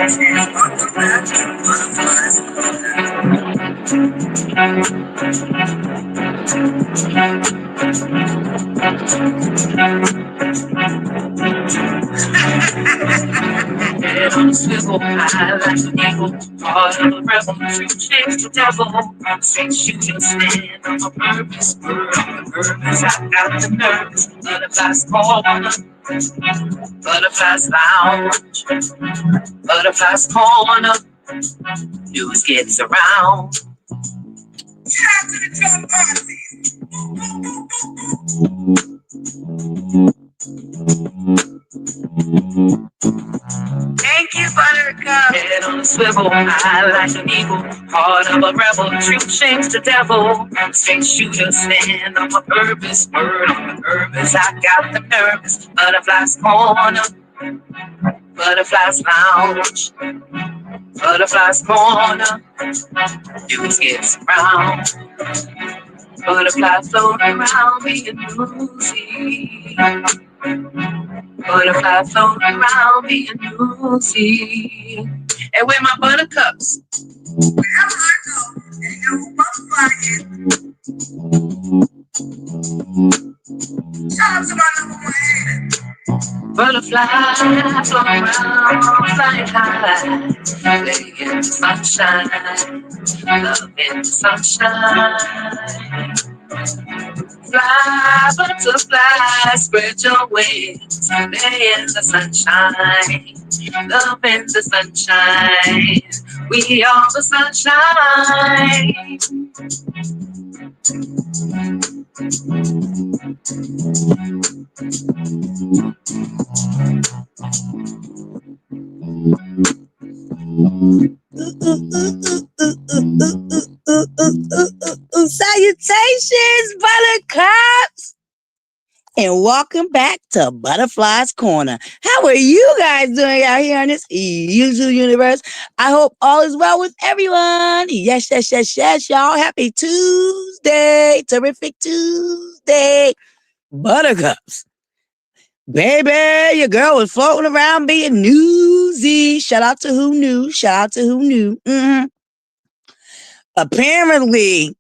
Head on a swivel, high like an eagle. Heart of a rebel, true chase the devil. Straight shooting, stand on my purpose. Word on the purpose, I got the nerves. Butterflies corner, butterflies lounge, butterflies corner. News gets around. Shout to the drum parties. Thank you, Buttercup. Head on a swivel, high like an eagle. Heart of a rebel, truth shames the devil. Straight shooter, stand on my purpose. Word on the purpose, I got the nervous. Butterflies corner, butterflies lounge, butterflies corner. News gets around. Butterflies float around being woozy. Butterflies float around being woozy. And with my buttercups. Wherever I go, and no butterfly. Shout out to my number one hater. Butterflies float around, flying high. Play in the sunshine, love in the sunshine. Fly, butterfly, spread your wings. Play in the sunshine, love in the sunshine. We are the sunshine. Salutations, buttercups! And welcome back to Butterfly's Corner. How are you guys doing out here in this usual universe? I hope all is well with everyone. Yes, yes, yes, yes, y'all. Happy Tuesday. Terrific Tuesday. Buttercups. Baby, your girl was floating around being newsy. Shout out to who knew. Shout out to who knew. Apparently,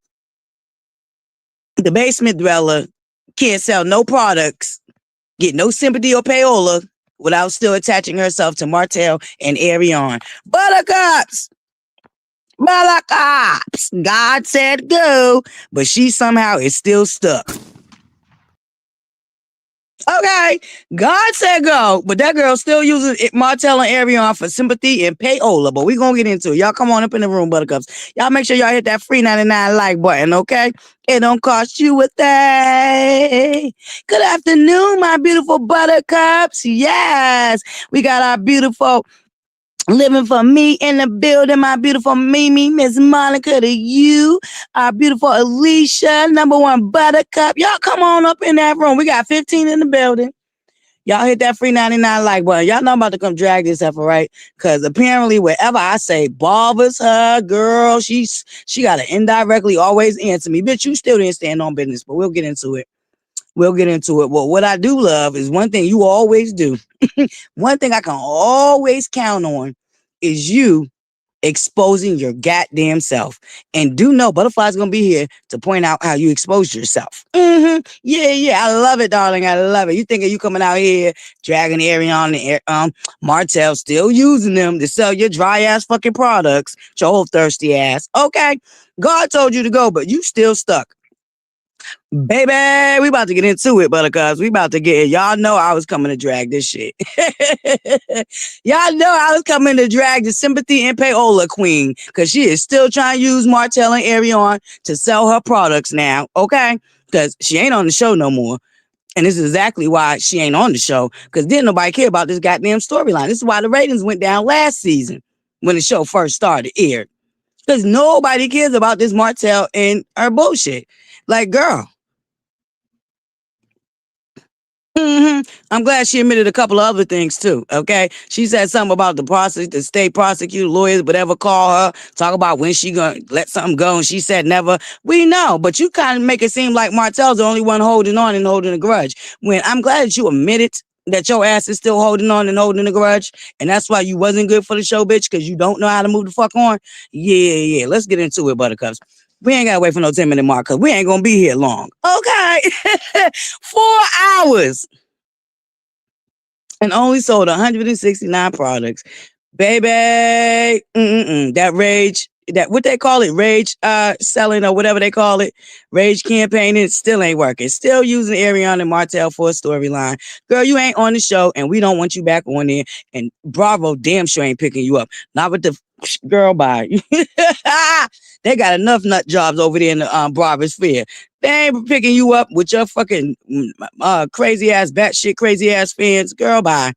the basement dweller can't sell no products, get no sympathy or payola without still attaching herself to Martell and Arionne. Buttercups! Buttercups! God said go, but she somehow is still stuck. Okay, God said go, but that girl still using Martell and Arionne for sympathy and payola, but we gonna get into it. Y'all come on up in the room, buttercups. Y'all make sure y'all hit that free 99 like button, okay? It don't cost you a thing. Good afternoon, my beautiful buttercups. Yes, we got our beautiful living for me in the building, my beautiful Mimi, Miss Monica to you, our beautiful Alicia, number one buttercup. Y'all come on up in that room. We got 15 in the building. Y'all hit that free 99 like button. Y'all know I'm about to come drag this heifer, right? Because apparently wherever I say bothers her, girl, she got to indirectly always answer me. Bitch, you still didn't stand on business, but we'll get into it. We'll get into it. Well, what I do love is one thing you always do. One thing I can always count on is you exposing your goddamn self. And do know Butterfly's going to be here to point out how you exposed yourself. Yeah. I love it, darling. I love it. You thinking you coming out here dragging Arionne and Martell, still using them to sell your dry ass fucking products, your whole thirsty ass. Okay. God told you to go, but you still stuck. Baby, we about to get into it, buttercups. We about to get it. Y'all know I was coming to drag this shit. Y'all know I was coming to drag the sympathy and payola queen because she is still trying to use Martell and Arionne to sell her products now, okay? Because she ain't on the show no more. And this is exactly why she ain't on the show, because didn't nobody care about this goddamn storyline. This is why the ratings went down last season when the show first started, aired. Because nobody cares about this Martell and her bullshit. Like, girl. I'm glad she admitted a couple of other things too. Okay, she said something about the state prosecutor, lawyers, whatever, call her, talk about when she gonna let something go, and she said never. We know, but you kind of make it seem like Martell's the only one holding on and holding a grudge. When I'm glad that you admitted that your ass is still holding on and holding a grudge, and that's why you wasn't good for the show, bitch, because you don't know how to move the fuck on. Yeah. Let's get into it, Buttercups. We ain't gotta wait for no 10-minute mark because we ain't gonna be here long. Okay. 4 hours and only sold 169 products. Baby, that rage, that what they call it, rage selling or whatever they call it, rage campaigning, still ain't working. Still using Arionne Martell for a storyline. Girl, you ain't on the show and we don't want you back on there. And Bravo damn sure ain't picking you up. Not with the girl bye. They got enough nut jobs over there in the Bravo sphere. They ain't picking you up with your fucking crazy ass, batshit crazy ass fans. Girl, bye.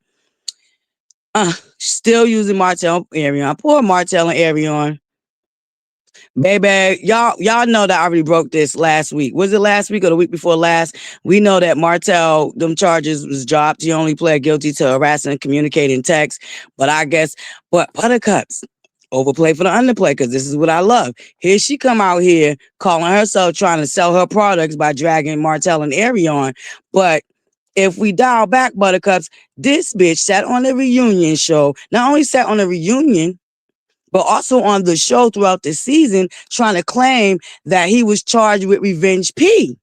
Still using Martell Arionne. Poor Martell and Arionne. Baby, y'all know that I already broke this last week. Was it last week or the week before last? We know that Martell, them charges was dropped. He only pled guilty to harassing and communicating text. But Buttercups, overplay for the underplay, because this is what I love. Here she come out here calling herself trying to sell her products by dragging Martell and Arionne. But if we dial back, Buttercups, this bitch sat on the reunion show. Not only sat on the reunion, but also on the show throughout the season, trying to claim that he was charged with Revenge P.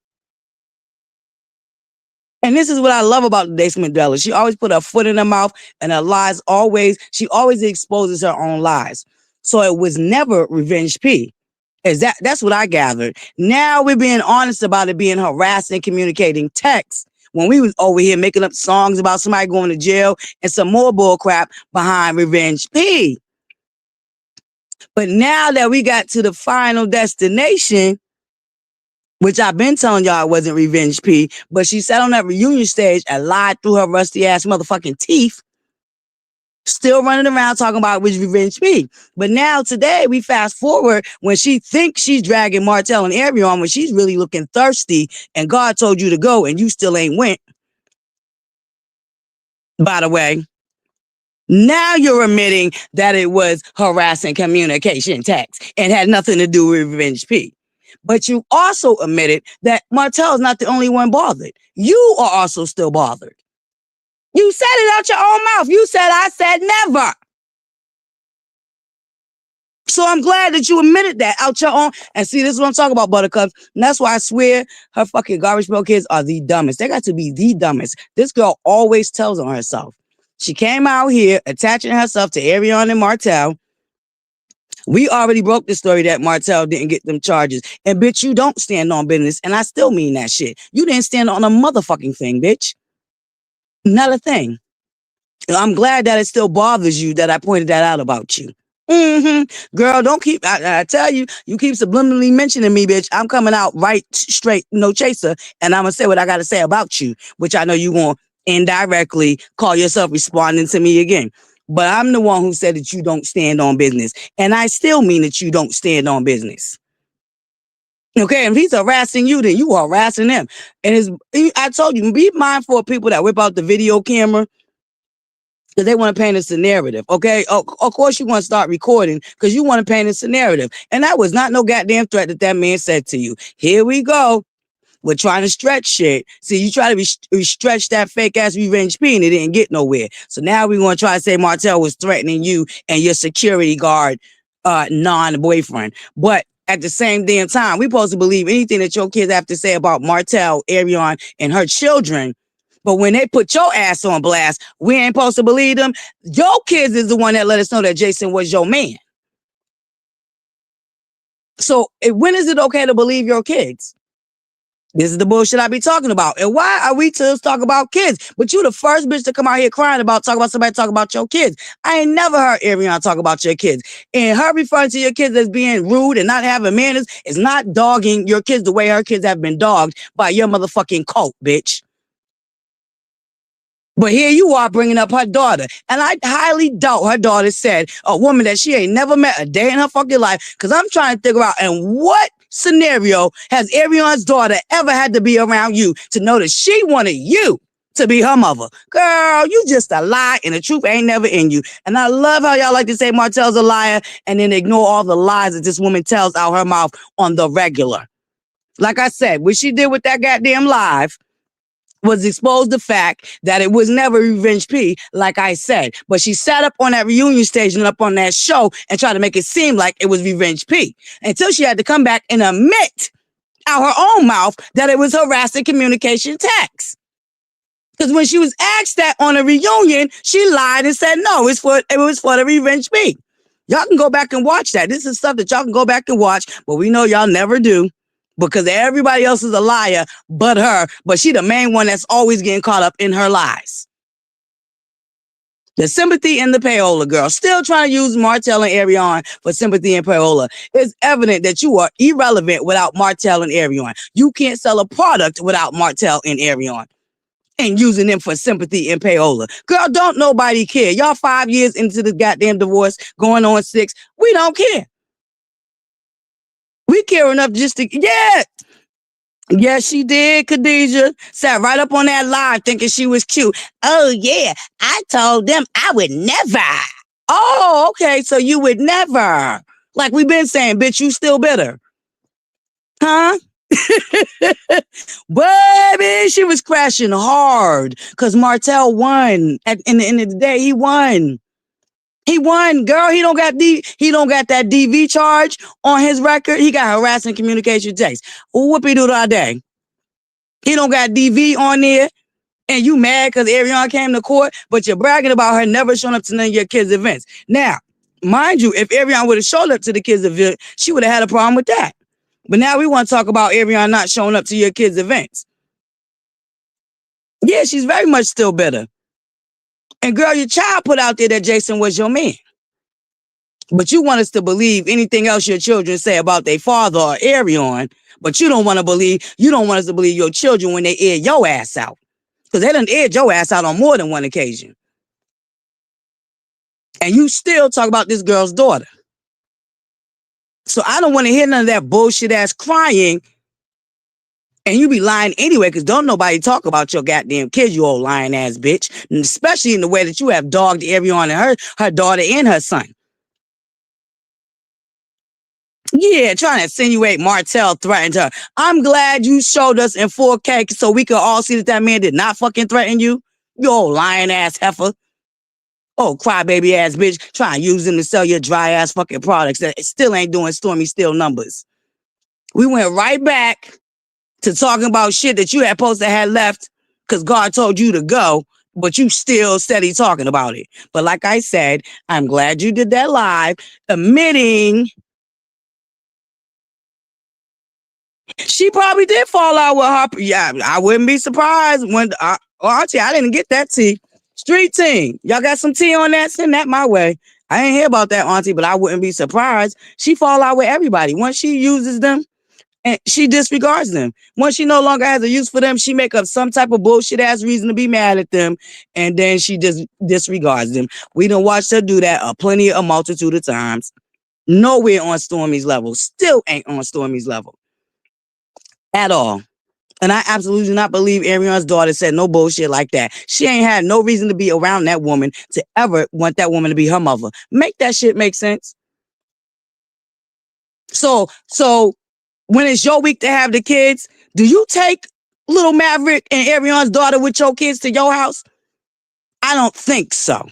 And this is what I love about Daisy Mandela. She always put her foot in her mouth, and her lies she always exposes her own lies. So it was never Revenge P. That's what I gathered. Now we're being honest about it being harassing, communicating text, when we was over here making up songs about somebody going to jail and some more bull crap behind Revenge P. But now that we got to the final destination, which I've been telling y'all it wasn't Revenge P, but she sat on that reunion stage and lied through her rusty ass motherfucking teeth, still running around talking about which Revenge P. But now today we fast forward when she thinks she's dragging Martell and Arionne when she's really looking thirsty and God told you to go and you still ain't went. By the way, now you're admitting that it was harassing communication text and had nothing to do with Revenge P. But you also admitted that Martell is not the only one bothered. You are also still bothered. You said it out your own mouth. You said, I said never. So I'm glad that you admitted that out your own. And see, this is what I'm talking about, Buttercups. And that's why I swear her fucking garbage pail kids are the dumbest. They got to be the dumbest. This girl always tells on herself. She came out here attaching herself to Arionne and Martell. We already broke the story that Martell didn't get them charges. And bitch, you don't stand on business. And I still mean that shit. You didn't stand on a motherfucking thing, bitch. Not a thing. I'm glad that it still bothers you that I pointed that out about you. Girl, don't keep, I tell you, you keep subliminally mentioning me, bitch. I'm coming out right straight, no chaser. And I'm going to say what I got to say about you, which I know you going to indirectly call yourself responding to me again. But I'm the one who said that you don't stand on business. And I still mean that you don't stand on business. Okay, and if he's harassing you, then you are harassing him. And I told you, be mindful of people that whip out the video camera because they want to paint us a narrative, okay? Of course you want to start recording because you want to paint us a narrative. And that was not no goddamn threat that man said to you. Here we go. We're trying to stretch shit. See, you try to stretch that fake-ass Revenge P and it didn't get nowhere. So now we're going to try to say Martell was threatening you and your security guard non-boyfriend. But at the same damn time, we're supposed to believe anything that your kids have to say about Martell, Arionne, and her children. But when they put your ass on blast, we ain't supposed to believe them. Your kids is the one that let us know that Jason was your man. So when is it okay to believe your kids? This is the bullshit I be talking about. And why are we to talk about kids? But you the first bitch to come out here crying about talk about somebody talk about your kids. I ain't never heard Arionne talk about your kids. And her referring to your kids as being rude and not having manners is not dogging your kids the way her kids have been dogged by your motherfucking cult, bitch. But here you are bringing up her daughter. And I highly doubt her daughter said a woman that she ain't never met a day in her fucking life. Because I'm trying to figure out in what scenario has Arionne's daughter ever had to be around you to know that she wanted you to be her mother. Girl, you just a lie and the truth ain't never in you. And I love how y'all like to say Martell's a liar and then ignore all the lies that this woman tells out her mouth on the regular. Like I said, what she did with that goddamn live, was exposed the fact that it was never Revenge P, like I said. But she sat up on that reunion stage and up on that show and tried to make it seem like it was Revenge P until she had to come back and admit out her own mouth that it was harassing communication text. Because when she was asked that on a reunion, she lied and said no, it was for the Revenge P. Y'all can go back and watch that. This is stuff that y'all can go back and watch, but we know y'all never do because everybody else is a liar but her. But she the main one that's always getting caught up in her lies. The Sympathy and the Payola girl, still trying to use Martell and Arionne for Sympathy and Payola. It's evident that you are irrelevant without Martell and Arionne. You can't sell a product without Martell and Arionne. And using them for Sympathy and Payola. Girl, don't nobody care. Y'all 5 years into the goddamn divorce, going on 6. We don't care. We care enough just to, yeah. Yes, she did, Khadijah. Sat right up on that live thinking she was cute. Oh, yeah, I told them I would never. Oh, okay, so you would never. Like we've been saying, bitch, you still bitter. Huh? Baby, she was crashing hard because Martell won. In the end of the day, he won. He won, girl. He don't got that DV charge on his record. He got harassing communication text. Whoopie doo all day. He don't got DV on there. And you mad because Arionne came to court, but you're bragging about her never showing up to none of your kids' events. Now, mind you, if Arionne would have showed up to the kids' event, she would have had a problem with that. But now we want to talk about Arionne not showing up to your kids' events. Yeah, she's very much still bitter. And girl, your child put out there that Jason was your man. But you want us to believe anything else your children say about their father or Arionne, but you don't want us to believe your children when they air your ass out. Because they done aired your ass out on more than one occasion. And you still talk about this girl's daughter. So I don't want to hear none of that bullshit ass crying. And you be lying anyway, because don't nobody talk about your goddamn kids, you old lying ass bitch. And especially in the way that you have dogged Arionne and her daughter and her son. Yeah, trying to insinuate Martell threatened her. I'm glad you showed us in 4K so we could all see that man did not fucking threaten you. You old lying ass heifer. Oh, crybaby ass bitch. Try and use them to sell your dry ass fucking products that still ain't doing Stormy Steele numbers. We went right back to talking about shit that you had supposed to have left because God told you to go, but you still steady talking about it. But like I said, I'm glad you did that live, admitting she probably did fall out with her. Yeah, I wouldn't be surprised when Auntie, I didn't get that tea. Street team, y'all got some tea on that? Send that my way. I ain't hear about that, Auntie, but I wouldn't be surprised. She fall out with everybody. Once she uses them, and she disregards them. Once she no longer has a use for them, she make up some type of bullshit ass reason to be mad at them, and then she just disregards them. We done watched her do that a multitude of times. Nowhere on Stormy's level. Still ain't on Stormy's level. At all. And I absolutely do not believe Arionne's daughter said no bullshit like that. She ain't had no reason to be around that woman to ever want that woman to be her mother. Make that shit make sense. So when it's your week to have the kids, do you take little Maverick and Arionne's daughter with your kids to your house? I don't think so.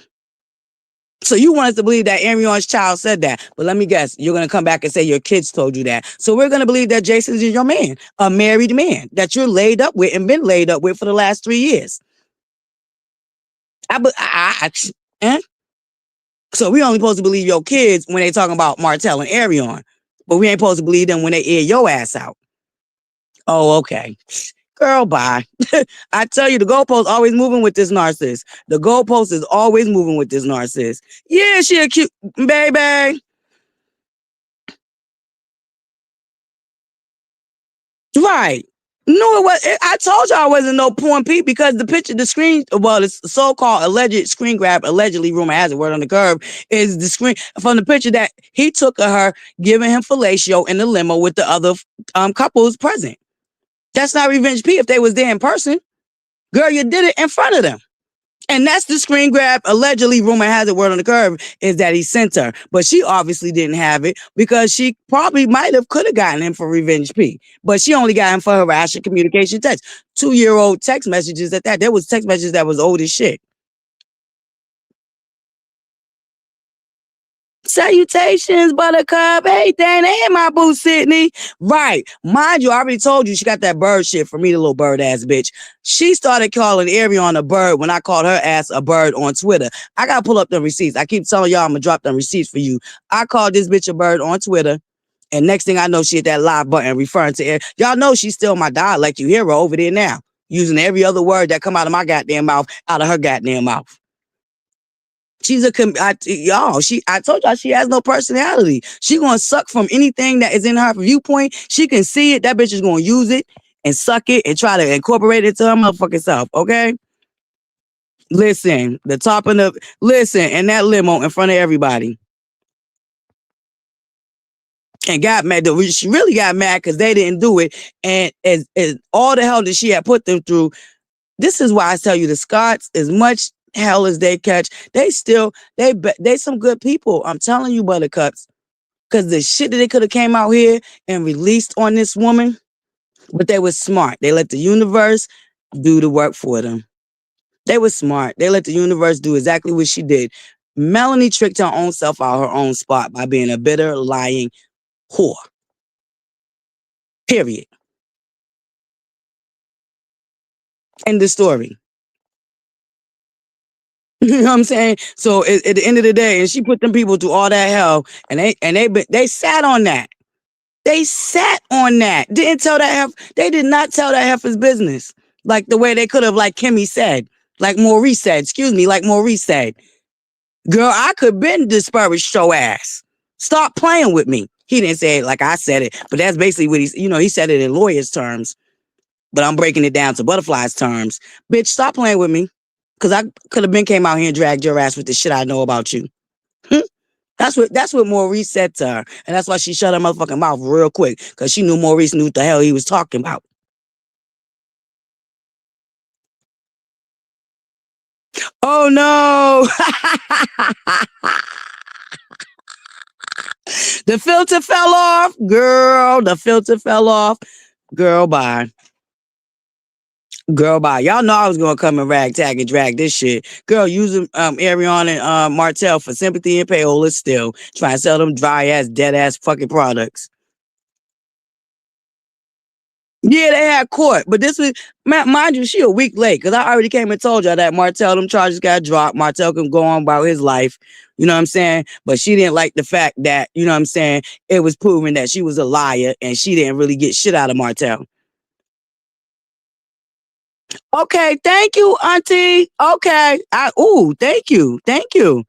So you want us to believe that Arionne's child said that. But let me guess, you're going to come back and say your kids told you that. So we're going to believe that Jason's your man, a married man that you're laid up with and been laid up with for the last 3 years. So we only supposed to believe your kids when they talking about Martell and Arionne. But we ain't supposed to believe them when they air your ass out. Oh, okay. Girl, bye. I tell you, the goalpost always moving with this narcissist. The goalpost is always moving with this narcissist. Yeah, she a cute baby. Right. No, it was. I told you I wasn't no porn peep because the so-called alleged screen grab, allegedly, rumor has it, word on the curb, is the screen from the picture that he took of her giving him fellatio in the limo with the other couples present. That's not Revenge P if they was there in person. Girl, you did it in front of them. And that's the screen grab. Allegedly, rumor has it, word on the curve, is that he sent her. But she obviously didn't have it because she probably could have gotten him for Revenge P. But she only got him for harassing communication text. 2-year-old text messages at that. There was text messages that was old as shit. Salutations, Buttercup. Hey, Dana. Hey, my boo, Sydney. Right. Mind you, I already told you she got that bird shit for me, the little bird ass bitch. She started calling Arionne a bird when I called her ass a bird on Twitter. I got to pull up the receipts. I keep telling y'all I'm going to drop them receipts for you. I called this bitch a bird on Twitter. And next thing I know, she hit that live button referring to it. Y'all know she's still my dialect. You hear her over there now, using every other word that come out of my goddamn mouth, out of her goddamn mouth. She's I told y'all she has no personality. She gonna suck from anything that is in her viewpoint. She can see it. That bitch is gonna use it and suck it and try to incorporate it to her motherfucking self. Okay. Listen, and that limo in front of everybody. And got mad. She really got mad because they didn't do it. And as all the hell that she had put them through, this is why I tell you the Scots, as much hell as they catch, they some good people. I'm telling you, Buttercups. Because the shit that they could have came out here and released on this woman, but they were smart. They let the universe do the work for them. They were smart. They let the universe do exactly what she did. Melanie tricked her own self out her own spot by being a bitter, lying whore. Period. End the story. You know what I'm saying? So at the end of the day, and she put them people through all that hell, and they sat on that. They sat on that. They did not tell that heifer's business. Like the way they could have, like Kimmy said. Like Maurice said. Like Maurice said. Girl, I could been disparaged your ass. Stop playing with me. He didn't say it like I said it, but that's basically what he said it in lawyer's terms. But I'm breaking it down to ButterFlii's terms. Bitch, stop playing with me. Cause I could have been came out here and dragged your ass with the shit I know about you. That's what Maurice said to her. And that's why she shut her motherfucking mouth real quick. Because she knew Maurice knew what the hell he was talking about. Oh no. The filter fell off. Girl, the filter fell off. Girl, bye. Girl, bye. Y'all know I was gonna come and ragtag and drag this shit. Girl, using Arionne and Martell for Sympathy and Payola still. Trying to sell them dry ass, dead ass fucking products. Yeah, they had court, but this was, mind you, she a week late because I already came and told y'all that Martell, them charges got dropped. Martell can go on about his life, you know what I'm saying? But she didn't like the fact that, you know what I'm saying, it was proven that she was a liar and she didn't really get shit out of Martell. Okay, thank you, Auntie. Okay, thank you.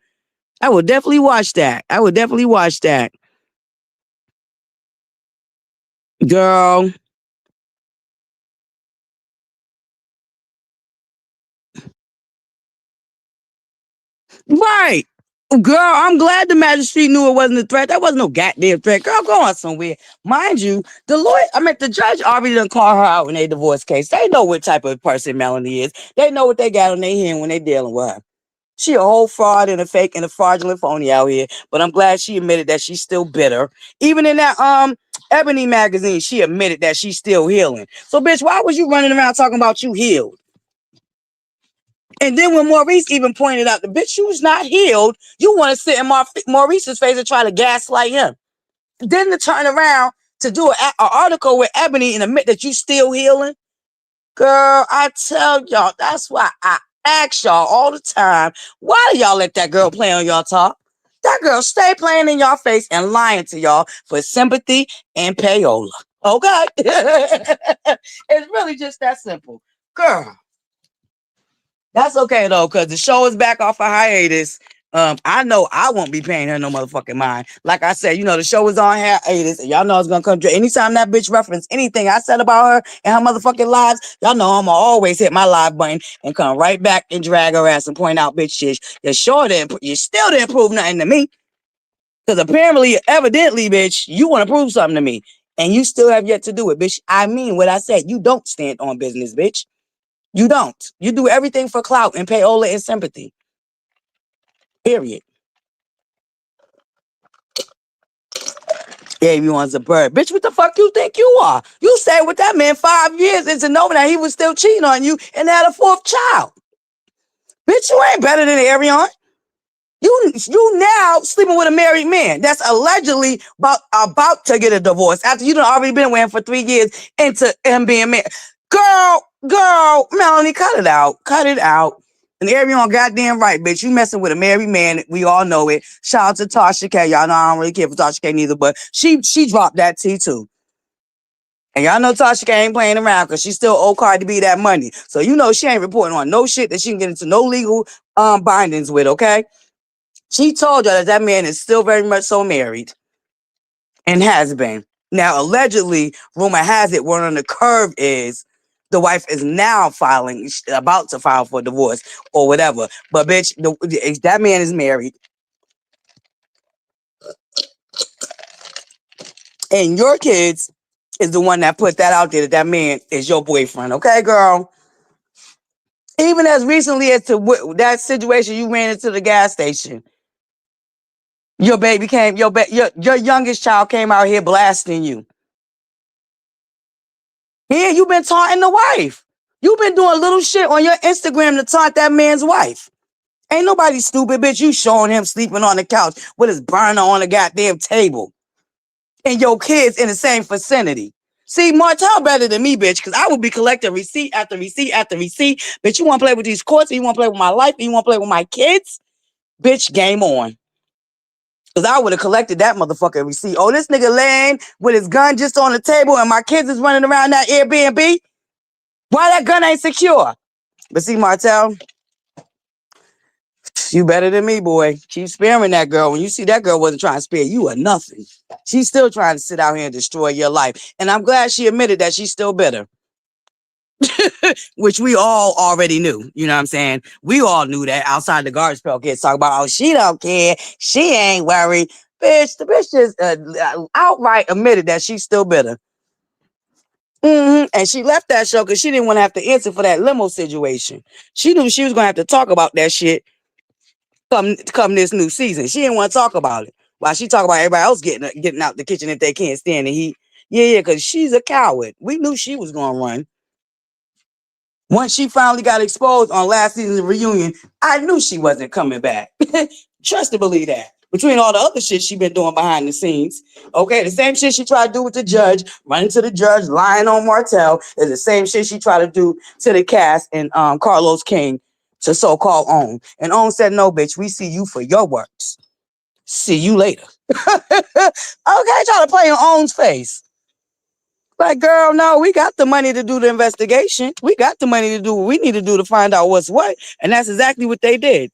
I will definitely watch that. Girl. Right. Girl, I'm glad the magistrate knew it wasn't a threat. That wasn't no goddamn threat. Girl, go on somewhere. Mind you, the judge already done call her out in a divorce case. They know what type of person Melanie is. They know what they got on their hand when they dealing with her. She a whole fraud and a fake and a fraudulent phony out here. But I'm glad she admitted that she's still bitter. Even in that Ebony magazine, she admitted that she's still healing. So, bitch, why was you running around talking about you healed? And then when Maurice even pointed out the bitch, you was not healed. You want to sit in Maurice's face and try to gaslight him. Then to turn around to do an article with Ebony and admit that you still healing. Girl, I tell y'all, that's why I ask y'all all the time, why do y'all let that girl play on y'all talk? That girl stay playing in y'all face and lying to y'all for Sympathy and Payola. Okay? It's really just that simple. Girl. That's okay though, because the show is back off a hiatus. I know I won't be paying her no motherfucking mind. Like I said, the show is on hiatus, and y'all know it's gonna come through. Anytime that bitch reference anything I said about her and her motherfucking lives, y'all know I'ma always hit my live button and come right back and drag her ass and point out bitch shit. You still didn't prove nothing to me. Because evidently, bitch, you want to prove something to me. And you still have yet to do it, bitch. I mean what I said. You don't stand on business, bitch. You don't. You do everything for clout and payola and sympathy. Period. Everyone's a bird. Bitch, what the fuck you think you are? You stayed with that man 5 years into knowing that he was still cheating on you and had a 4th child. Bitch, you ain't better than Arionne. You now sleeping with a married man that's allegedly about to get a divorce after you done already been with him for 3 years into him being married. Girl, Melanie, cut it out. Cut it out. And Arionne goddamn right, bitch. You messing with a married man. We all know it. Shout out to Tasha K. Y'all know I don't really care for Tasha K neither, but she dropped that T too. And y'all know Tasha K ain't playing around because she still owe Cardi B that money. So you know she ain't reporting on no shit that she can get into no legal bindings with, okay? She told y'all that man is still very much so married and has been. Now, allegedly, rumor has it, word on the curve is the wife is now about to file for divorce or whatever. But bitch, that man is married. And your kids is the one that put that out there that man is your boyfriend. Okay, girl? Even as recently as to that situation you ran into the gas station. Your baby came, your youngest child came out here blasting you. Yeah, you've been taunting the wife. You've been doing little shit on your Instagram to taunt that man's wife. Ain't nobody stupid, bitch. You showing him sleeping on the couch with his burner on the goddamn table. And your kids in the same vicinity. See, Martell better than me, bitch, because I would be collecting receipt after receipt after receipt. Bitch, you want to play with these courts, and you want to play with my life, and you want to play with my kids? Bitch, game on. Because I would have collected that motherfucking receipt. Oh, this nigga laying with his gun just on the table and my kids is running around that Airbnb? Why that gun ain't secure? But see, Martell, you better than me, boy. Keep sparing that girl. When you see that girl wasn't trying to spare you or nothing. She's still trying to sit out here and destroy your life. And I'm glad she admitted that she's still bitter. Which we all already knew. You know what I'm saying? We all knew that outside the garbage pail kids talk about, oh, she don't care. She ain't worried. Bitch, the bitch just outright admitted that she's still bitter. And she left that show because she didn't want to have to answer for that limo situation. She knew she was going to have to talk about that shit come this new season. She didn't want to talk about it. While she talk about everybody else getting out the kitchen if they can't stand the heat. Yeah, because she's a coward. We knew she was going to run. Once she finally got exposed on last season's reunion, I knew she wasn't coming back. Trust to believe that. Between all the other shit she been doing behind the scenes. Okay, the same shit she tried to do with the judge, running to the judge, lying on Martell, is the same shit she tried to do to the cast and Carlos King to so-called Own. And Own said, no, bitch, we see you for your works. See you later. Okay, try to play in Own's face. Like, girl, no, we got the money to do the investigation. We got the money to do what we need to do to find out what's what. And that's exactly what they did.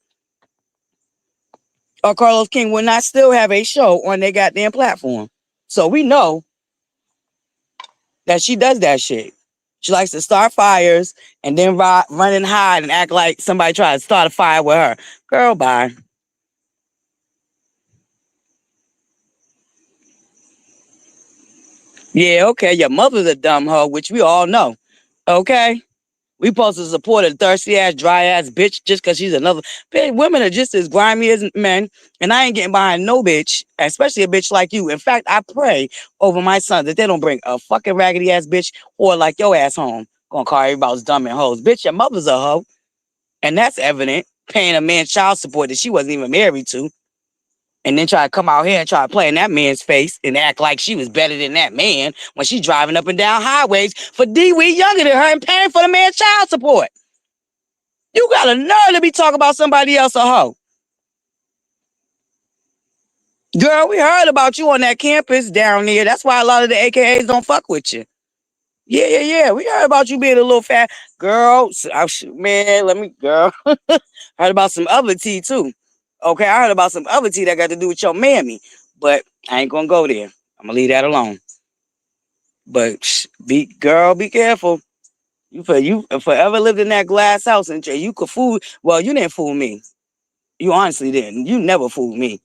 Or Carlos King would not still have a show on their goddamn platform. So we know that she does that shit. She likes to start fires and then run and hide and act like somebody tried to start a fire with her. Girl, bye. Yeah, okay, your mother's a dumb hoe, which we all know. Okay? We supposed to support a thirsty ass, dry ass bitch just because she's another. Women are just as grimy as men, and I ain't getting behind no bitch, especially a bitch like you. In fact, I pray over my son that they don't bring a fucking raggedy ass bitch or like your ass home. Gonna call everybody's dumb and hoes. Bitch, your mother's a hoe, and that's evident. Paying a man child support that she wasn't even married to. And then try to come out here and try to play in that man's face and act like she was better than that man when she's driving up and down highways for D-Wee younger than her and paying for the man's child support. You got a nerve to be talking about somebody else a hoe. Girl, we heard about you on that campus down there. That's why a lot of the AKAs don't fuck with you. Yeah. We heard about you being a little fat. Girl, man, girl. Heard about some other tea too. Okay, I heard about some other tea that got to do with your mammy. But I ain't gonna go there. I'm gonna leave that alone. But be careful. You forever lived in that glass house and you could fool. Well, you didn't fool me. You honestly didn't. You never fooled me.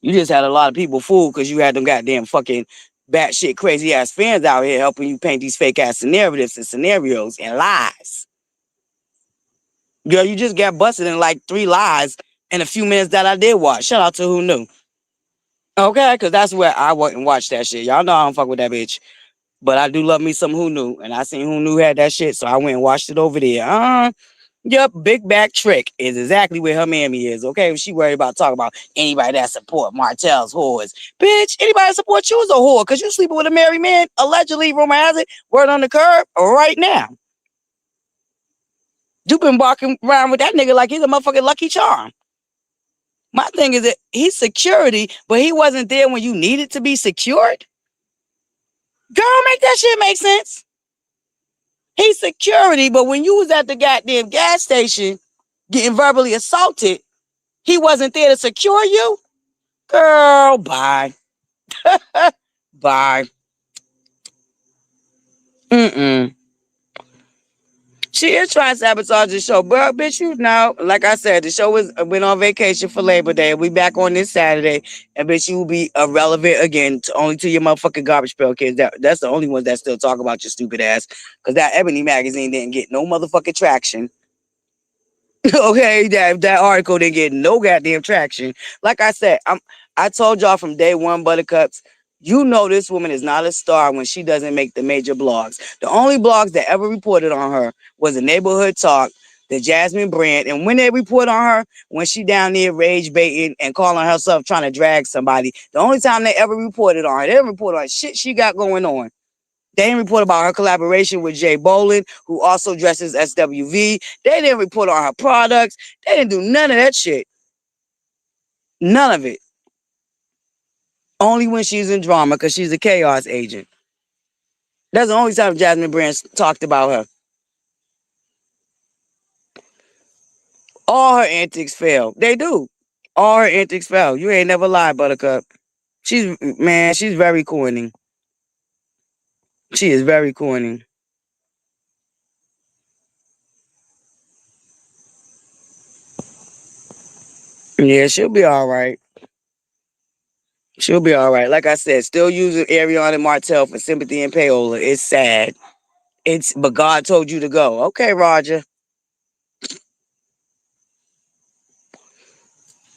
You just had a lot of people fooled because you had them goddamn fucking batshit crazy ass fans out here helping you paint these fake ass narratives and scenarios and lies. Girl, you just got busted in like 3 lies in a few minutes that I did watch. Shout out to Who Knew. Okay, because that's where I went and watched that shit. Y'all know I don't fuck with that bitch. But I do love me some Who Knew. And I seen Who Knew had that shit, so I went and watched it over there. Yep, Big Back Trick is exactly where her mammy is. Okay, she worried about talking about anybody that support Martell's whores. Bitch, anybody that support you is a whore because you sleeping with a married man. Allegedly, rumor has it, word on the curb right now. You been walking around with that nigga like he's a motherfucking Lucky Charm. My thing is that he's security, but he wasn't there when you needed to be secured. Girl, make that shit make sense. He's security, but when you was at the goddamn gas station getting verbally assaulted, he wasn't there to secure you. Girl, bye. Bye. Mm-mm. She is trying to sabotage the show. But bitch, you know, like I said, the show went on vacation for Labor Day. We back on this Saturday. And bitch, you will be irrelevant again only to your motherfucking garbage pail kids. That's the only ones that still talk about your stupid ass. Because that Ebony magazine didn't get no motherfucking traction. Okay, that article didn't get no goddamn traction. Like I said, I told y'all from day one, Buttercups, you know this woman is not a star when she doesn't make the major blogs. The only blogs that ever reported on her was the Neighborhood Talk, the Jasmine Brand, and when they report on her, when she down there rage baiting and calling herself trying to drag somebody, the only time they ever reported on her, they didn't report on shit she got going on. They didn't report about her collaboration with Jay Bolin, who also dresses SWV. They didn't report on her products. They didn't do none of that shit. None of it. Only when she's in drama because she's a chaos agent. That's the only time Jasmine Brand talked about her. All her antics fail. They do. All her antics fail. You ain't never lied, Buttercup. She's very corny. She is very corny. Yeah, she'll be all right. She'll be all right. Like I said, still using Arionne Martell for Sympathy and Payola. It's sad. But God told you to go. Okay, Roger.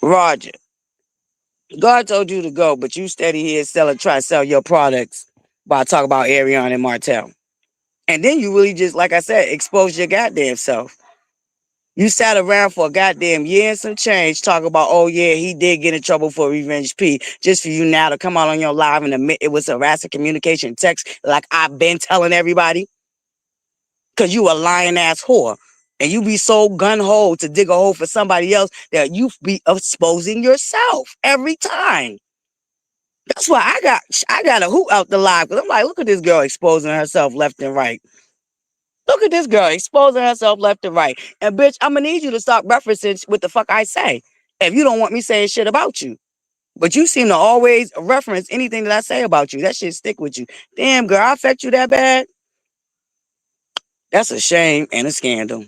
Roger. God told you to go, but you steady here try to sell your products by talking about Arionne and Martell. And then you really just, like I said, expose your goddamn self. You sat around for a goddamn year and some change talking about, oh yeah, he did get in trouble for Revenge P. Just for you now to come out on your live and admit it was harassing communication text like I've been telling everybody. Cause you a lying ass whore. And you be so gun-ho to dig a hole for somebody else that you be exposing yourself every time. That's why I got a hoot out the live. Cause I'm like, look at this girl exposing herself left and right. Look at this girl exposing herself left and right. And bitch, I'm gonna need you to stop referencing what the fuck I say. If you don't want me saying shit about you. But you seem to always reference anything that I say about you. That shit stick with you. Damn, girl, I affect you that bad? That's a shame and a scandal.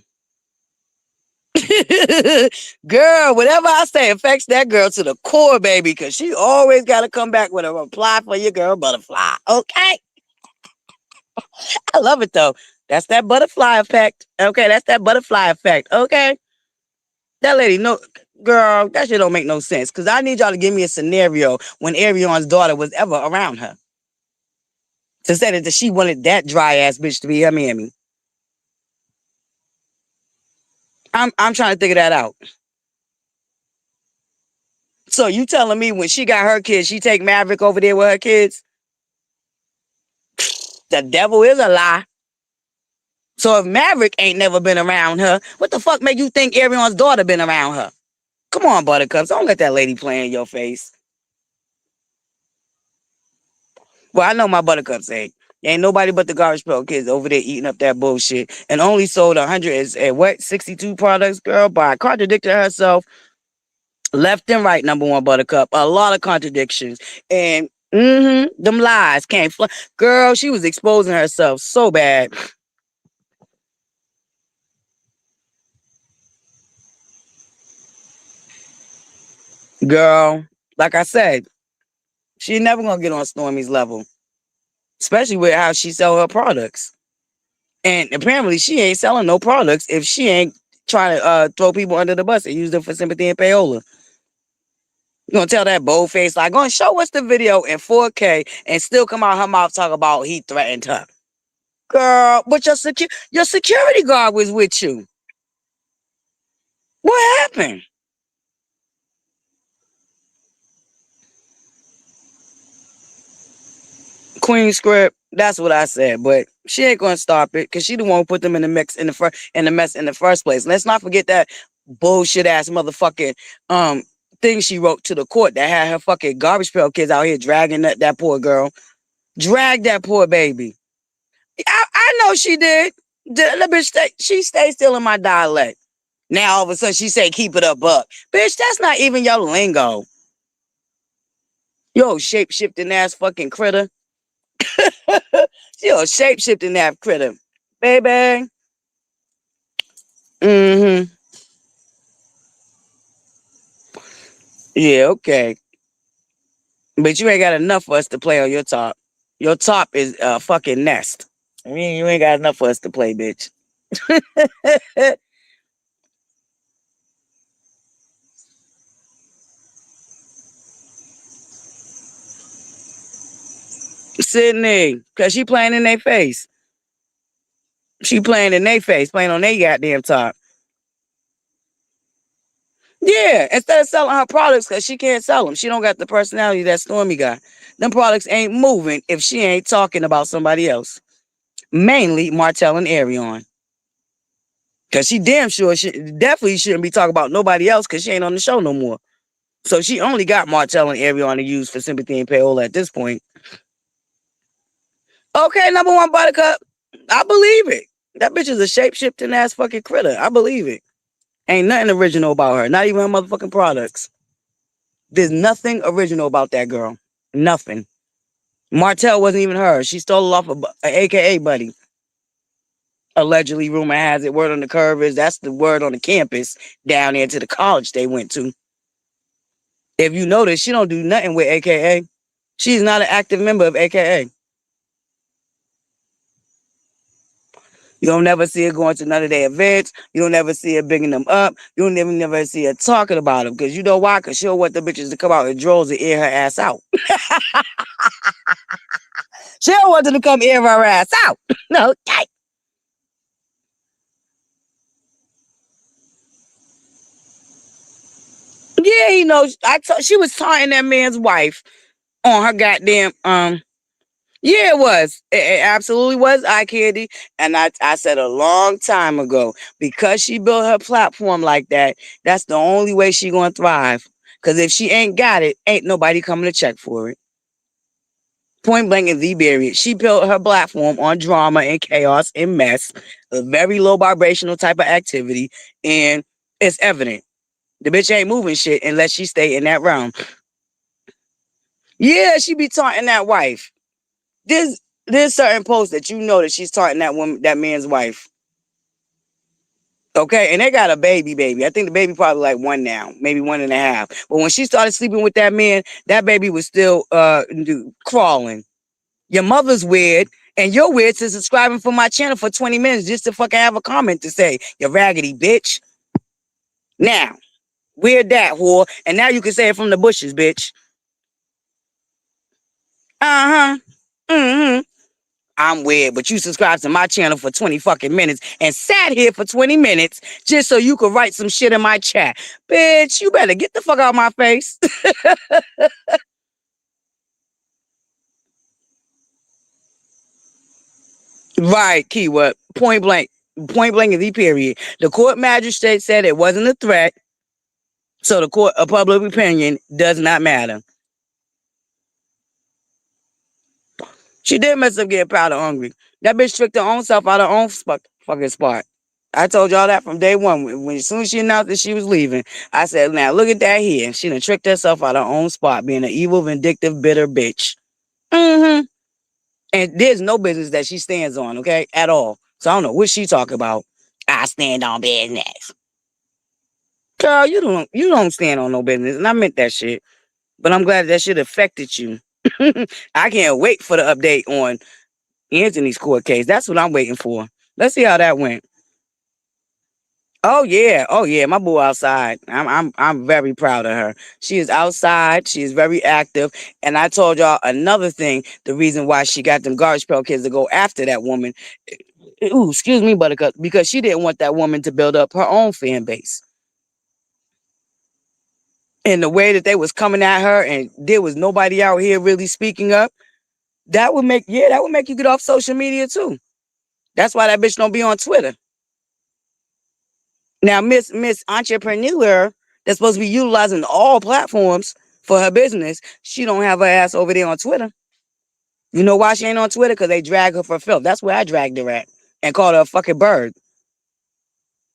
Girl, whatever I say affects that girl to the core, baby, because she always got to come back with a reply for your girl, ButterFlii. Okay? I love it, though. That's that ButterFlii effect. Okay, that's that ButterFlii effect. Okay? That lady, no, girl, that shit don't make no sense, because I need y'all to give me a scenario when Arionne's daughter was ever around her. To say that she wanted that dry-ass bitch to be her mammy. I'm trying to figure that out. So you telling me when she got her kids, she take Maverick over there with her kids? The devil is a lie. So if Maverick ain't never been around her, what the fuck make you think Arionne's daughter been around her? Come on, Buttercups. Don't let that lady play in your face. Well, I know my Buttercups ain't. Ain't nobody but the Garbage Pail Kids over there eating up that bullshit and only sold 62 products, girl, by contradicting herself left and right, number one, Buttercup. A lot of contradictions. And them lies can't fly. Girl, she was exposing herself so bad. Girl, like I said, she never gonna get on Stormy's level, especially with how she sell her products. And apparently, she ain't selling no products if she ain't trying to throw people under the bus and use them for sympathy and payola. You gonna tell that bold face like, gonna show us the video in 4K and still come out her mouth talk about he threatened her. Girl, but your security guard was with you. What happened? Queen script. That's what I said, but she ain't gonna stop it because she the one who put them in the mix in the mess in the first place. Let's not forget that bullshit ass motherfucking thing she wrote to the court that had her fucking garbage pail kids out here dragging that poor girl. Drag that poor baby. I know she did. The bitch she stayed still in my dialect. Now all of a sudden she say keep it up, buck. Bitch, that's not even your lingo. Yo, shape shifting ass fucking critter. Yo, shape shifting that critter, baby. Mm-hmm. Yeah, okay. But you ain't got enough for us to play on your top. Your top is a fucking nest. I mean, you ain't got enough for us to play, bitch. Sydney, cause she playing in their face. She playing in their face, playing on their goddamn top. Yeah, instead of selling her products, cause she can't sell them. She don't got the personality that Stormy got. Them products ain't moving if she ain't talking about somebody else. Mainly Martell and Arionne. Cause she damn sure she definitely shouldn't be talking about nobody else because she ain't on the show no more. So she only got Martell and Arionne to use for sympathy and payola at this point. Okay, number one buttercup. I believe it. That bitch is a shape-shifting ass fucking critter. I believe it. Ain't nothing original about her. Not even her motherfucking products. There's nothing original about that girl. Nothing. Martell wasn't even her. She stole it off of a AKA buddy. Allegedly, rumor has it. Word on the curve is that's the word on the campus down there to the college they went to. If you notice, she don't do nothing with AKA. She's not an active member of AKA. You don't never see her going to none of their events. You don't never see her bigging them up. You don't never see her talking about them. Because you know why? Because she'll want the bitches to come out in droves and air her ass out. She'll want them to come air her ass out. No, okay. Yeah, he knows. She was taunting that man's wife on her goddamn Yeah, it was. It absolutely was eye candy. And I said a long time ago, because she built her platform like that, that's the only way she gonna thrive. Because if she ain't got it, ain't nobody coming to check for it. Point blank and the period. She built her platform on drama and chaos and mess, a very low vibrational type of activity, and it's evident. The bitch ain't moving shit unless she stay in that realm. Yeah, she be taunting that wife. There's certain posts that you know that she's taunting that woman, that man's wife. Okay, and they got a baby. I think the baby probably like one now, maybe 1.5. But when she started sleeping with that man, that baby was still crawling. Your mother's weird, and you're weird to subscribing for my channel for 20 minutes just to fucking have a comment to say, you raggedy bitch. Now, weird that whore, and now you can say it from the bushes, bitch. Uh-huh. Mm-hmm. I'm weird, but you subscribed to my channel for 20 fucking minutes and sat here for 20 minutes just so you could write some shit in my chat. Bitch, you better get the fuck out of my face. Right, keyword. Point blank. Point blank is the period. The court magistrate said it wasn't a threat, so the court of public opinion does not matter. She did mess up getting powder hungry. That bitch tricked her own self out of her own fucking spot. I told y'all that from day one. When as soon as she announced that she was leaving, I said, now look at that here. She done tricked herself out of her own spot, being an evil, vindictive, bitter bitch. Mm-hmm. And there's no business that she stands on, okay? At all. So I don't know what she talking about. I stand on business. Girl, you don't stand on no business. And I meant that shit. But I'm glad that shit affected you. I can't wait for the update on Anthony's court case. That's what I'm waiting for. Let's see how that went. Oh yeah, my boo outside. I'm very proud of her. She is outside. She is very active. And I told y'all another thing. The reason why she got them garbage pail kids to go after that woman. Ooh, excuse me, Buttercup, because she didn't want that woman to build up her own fan base. And the way that they was coming at her, and there was nobody out here really speaking up. That would make you get off social media too. That's why that bitch don't be on Twitter. Now, Miss Entrepreneur that's supposed to be utilizing all platforms for her business, she don't have her ass over there on Twitter. You know why she ain't on Twitter? Because they drag her for filth. That's where I dragged her at and called her a fucking bird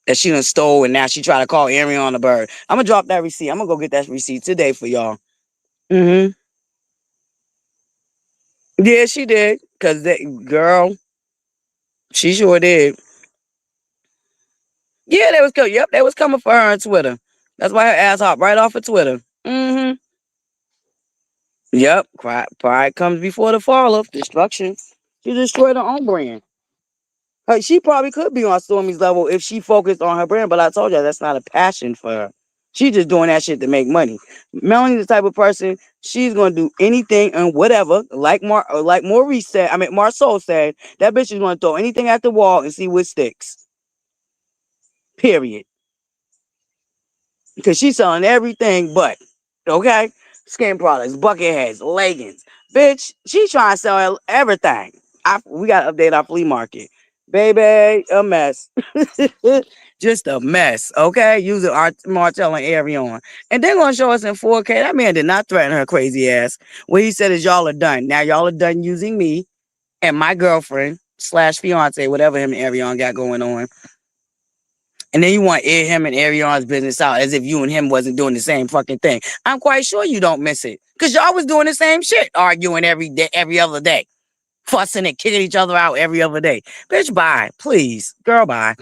that she done stole, and now she try to call Arionne a bird. I'm gonna drop that receipt. I'm gonna go get that receipt today for y'all. Mm-hmm. Yeah, she did. Cause that girl, she sure did. Yeah, they was coming. Yep, they was coming for her on Twitter. That's why her ass hopped right off of Twitter. Mm-hmm. Yep, pride comes before the fall of destruction. She destroyed her own brand. She probably could be on Stormy's level if she focused on her brand, but I told you that's not a passion for her. She just doing that shit to make money. Melanie's the type of person, she's gonna do anything and whatever. Like Maurice said, I mean Marceau said, that bitch is gonna throw anything at the wall and see what sticks. Period. Because she's selling everything but, okay, skin products, bucket heads, leggings. Bitch, she trying to sell everything. We got to update our flea market. Baby, a mess. Just a mess, okay? Using our Martell and Arionne. And they're going to show us in 4K. That man did not threaten her crazy ass. What he said is y'all are done. Now y'all are done using me and my girlfriend slash fiance, whatever him and Arionne got going on. And then you want to air him and Arionne's business out as if you and him wasn't doing the same fucking thing. I'm quite sure you don't miss it. Because y'all was doing the same shit, arguing every day, every other day. Fussing and kicking each other out every other day. Bitch, bye. Please. Girl, bye.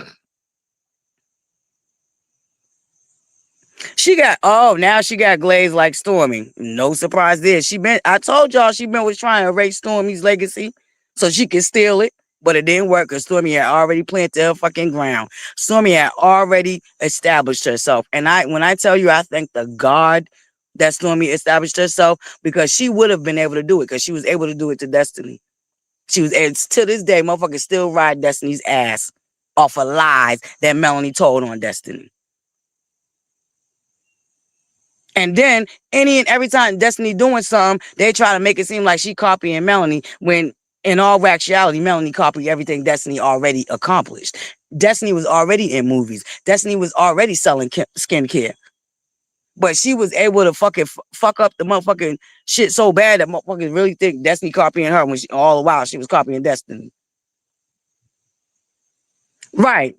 Now she got glazed like Stormy. No surprise there. I told y'all was trying to erase Stormy's legacy so she could steal it. But it didn't work because Stormy had already planted her fucking ground. Stormy had already established herself. And when I tell you, I thank the God that Stormy established herself because she would have been able to do it because she was able to do it to Destiny. And to this day, motherfuckers still ride Destiny's ass off of lies that Melanie told on Destiny. And then any and every time Destiny doing something, they try to make it seem like she copying Melanie when in all actuality, Melanie copied everything Destiny already accomplished. Destiny was already in movies. Destiny was already selling skincare. But she was able to fucking fuck up the motherfucking shit so bad that motherfuckers really think Destiny copying her when all the while she was copying Destiny. Right.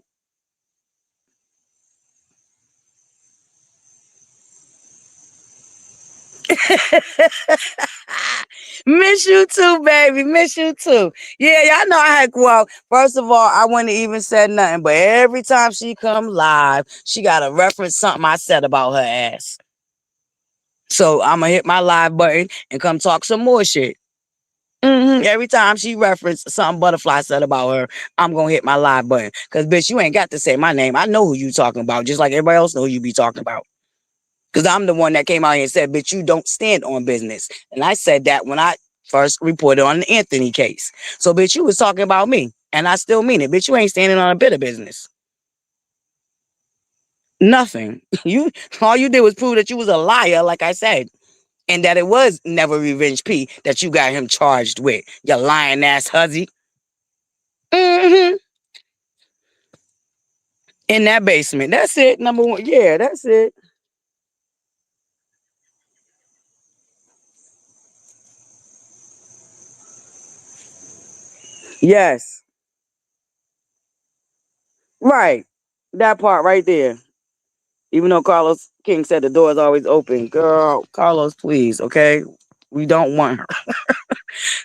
Miss you too, baby. Miss you too. Yeah, y'all know I had, well, first of all, I wouldn't even said nothing, but every time she come live, she got to reference something I said about her ass. So I'm going to hit my live button and come talk some more shit. Every time she referenced something ButterFlii said about her, I'm going to hit my live button. Because, bitch, you ain't got to say my name. I know who you talking about, just like everybody else know who you be talking about. Because I'm the one that came out here and said, bitch, you don't stand on business. And I said that when I first reported on the Anthony case. So, bitch, you was talking about me. And I still mean it. Bitch, you ain't standing on a bit of business. Nothing. All you did was prove that you was a liar, like I said. And that it was never Revenge P that you got him charged with. You lying ass hussy. Mm-hmm. In that basement. That's it. Number one. Yeah, that's it. Yes. Right. That part right there. Even though Carlos King said the door is always open. Girl, Carlos, please, okay? We don't want her.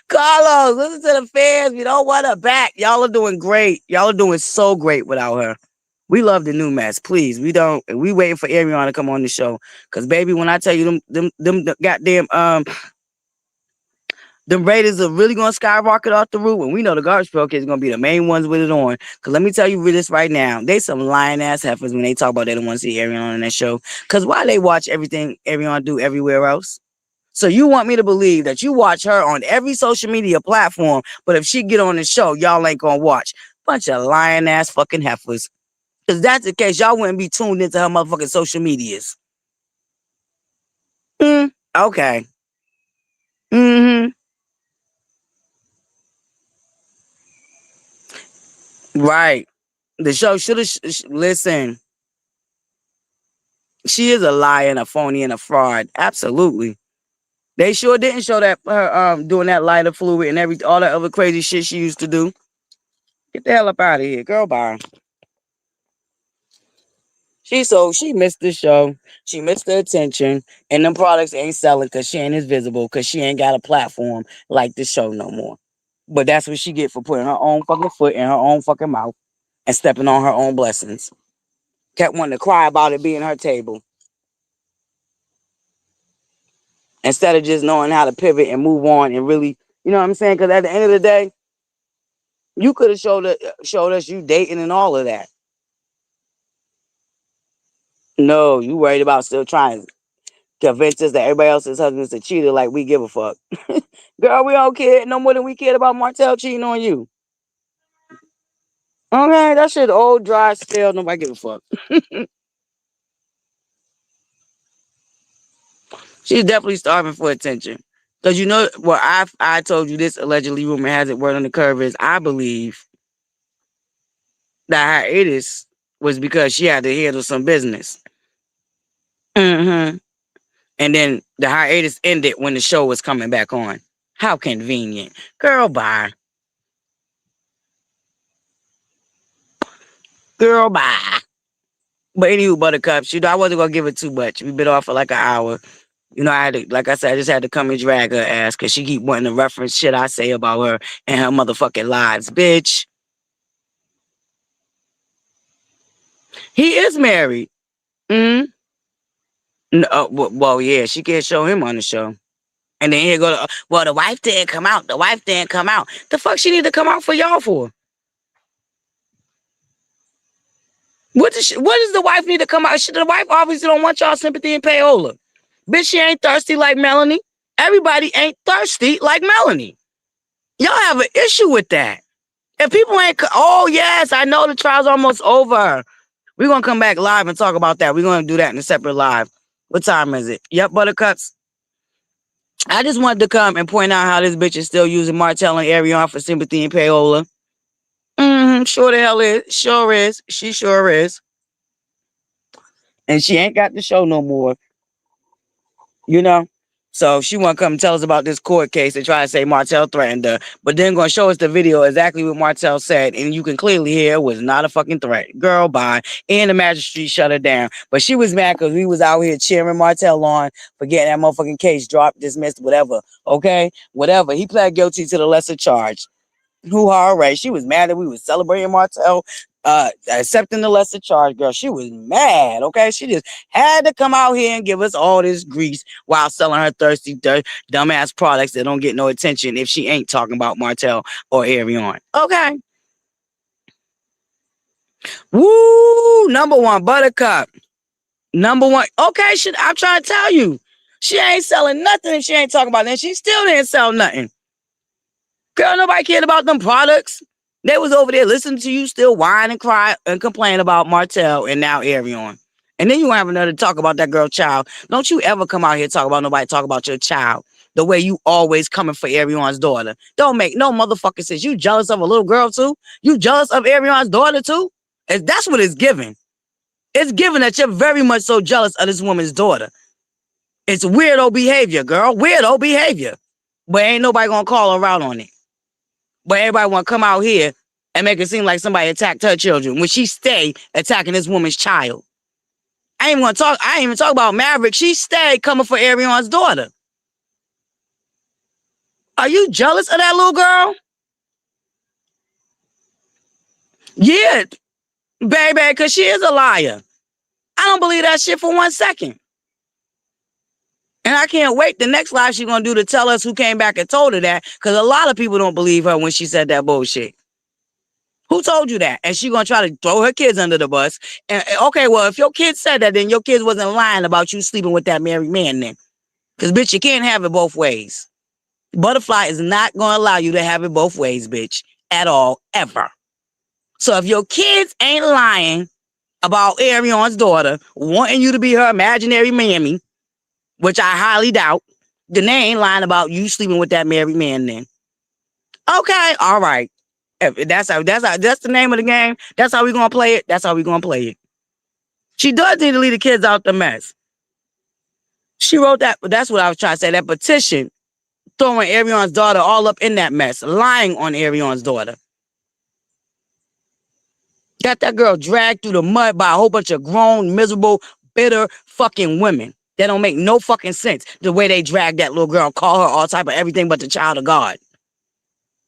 Carlos, listen to the fans. We don't want her back. Y'all are doing great. Y'all are doing so great without her. We love the new mess. Please. We waiting for Arionne to come on the show. Cause baby, when I tell you them goddamn The ratings are really gonna skyrocket off the roof, and we know the Garbage Pail Kids are gonna be the main ones with it on. Cause let me tell you this right now, they some lying ass heifers when they talk about they don't want to see Arionne on that show. Cause why they watch everything Arionne do everywhere else? So you want me to believe that you watch her on every social media platform, but if she get on the show, y'all ain't gonna watch. Bunch of lying ass fucking heifers. Cause that's the case, y'all wouldn't be tuned into her motherfucking social medias. Okay. Mm-hmm. Right. The show should have listen. She is a liar and a phony and a fraud. Absolutely. They sure didn't show that her doing that lighter fluid and all that other crazy shit she used to do. Get the hell up out of here, girl. Bye. She missed the show. She missed the attention, and them products ain't selling because she ain't as visible because she ain't got a platform like the show no more. But that's what she get for putting her own fucking foot in her own fucking mouth and stepping on her own blessings. Kept wanting to cry about it being her table instead of just knowing how to pivot and move on and really, you know what I'm saying? Because at the end of the day, you could have showed us you dating and all of that. No, you worried about still trying to convince us that everybody else's husband's a cheater like we give a fuck. Girl, we don't care no more than we cared about Martell cheating on you. Okay, that shit old, dry, stale. Nobody give a fuck. She's definitely starving for attention. Because you know what I told you this allegedly rumor has it word on the curve is I believe that hiatus was because she had to handle some business. Mm-hmm. And then the hiatus ended when the show was coming back on. How convenient. Girl, bye. Girl, bye. But anywho, Buttercups, I wasn't gonna give it too much. We've been off for like an hour. I had to, like I said, I just had to come and drag her ass because she keep wanting to reference shit I say about her and her motherfucking lives, bitch. He is married. Mm-hmm. No, well, yeah, she can't show him on the show. And then here go, well, the wife didn't come out. The wife didn't come out. The fuck she need to come out for y'all for? What does the wife need to come out? The wife obviously don't want y'all sympathy and payola. Bitch, she ain't thirsty like Melanie. Everybody ain't thirsty like Melanie. Y'all have an issue with that. If people ain't, oh yes, I know the trial's almost over. We're gonna come back live and talk about that. We're gonna do that in a separate live. What time is it? Yep, Buttercups. I just wanted to come and point out how this bitch is still using Martell and Arionne for sympathy and payola. Sure the hell is. Sure is. She sure is. And she ain't got the show no more. You know? So she want to come tell us about this court case and try to say Martell threatened her. But then going to show us the video exactly what Martell said. And you can clearly hear it was not a fucking threat. Girl, bye. And the magistrate shut her down. But she was mad because we was out here cheering Martell on for getting that motherfucking case dropped, dismissed, whatever. Okay? Whatever. He pled guilty to the lesser charge. Hoo-ha, right. She was mad that we was celebrating Martell accepting the lesser charge, girl. She was mad, okay? She just had to come out here and give us all this grease while selling her thirsty, dumbass products that don't get no attention if she ain't talking about Martell or Arionne. Okay. Woo! Number one, Buttercup. Number one. Okay, I'm trying to tell you. She ain't selling nothing if she ain't talking about that. She still didn't sell nothing. Girl, nobody cared about them products. They was over there listening to you still whine and cry and complain about Martell and now Arionne. And then you have another talk about that girl child. Don't you ever come out here talk about nobody talk about your child the way you always coming for Arionne's daughter. Don't make no motherfucking sense. You jealous of a little girl too? You jealous of Arionne's daughter too? That's what it's giving. It's given that you're very much so jealous of this woman's daughter. It's weirdo behavior, girl. Weirdo behavior. But ain't nobody gonna call her out on it. But everybody want to come out here and make it seem like somebody attacked her children when she stay attacking this woman's child. I ain't even talk about Maverick. She stayed coming for Arionne's daughter. Are you jealous of that little girl? Yeah, baby, because she is a liar. I don't believe that shit for 1 second. And I can't wait the next live she's going to do to tell us who came back and told her that, because a lot of people don't believe her when she said that bullshit. Who told you that? And she going to try to throw her kids under the bus. And okay, well, if your kids said that, then your kids wasn't lying about you sleeping with that married man then. Because, bitch, you can't have it both ways. ButterFlii is not going to allow you to have it both ways, bitch, at all, ever. So if your kids ain't lying about Arionne's daughter wanting you to be her imaginary mammy, which I highly doubt, then they ain't lying about you sleeping with that married man then. Okay, all right. If that's the name of the game. That's how we gonna play it. That's how we gonna play it. She does need to leave the kids out the mess. She wrote that, but that's what I was trying to say. That petition throwing Arionne's daughter all up in that mess, lying on Arionne's daughter. Got that girl dragged through the mud by a whole bunch of grown, miserable, bitter fucking women. That don't make no fucking sense. The way they drag that little girl, call her all type of everything but the child of God.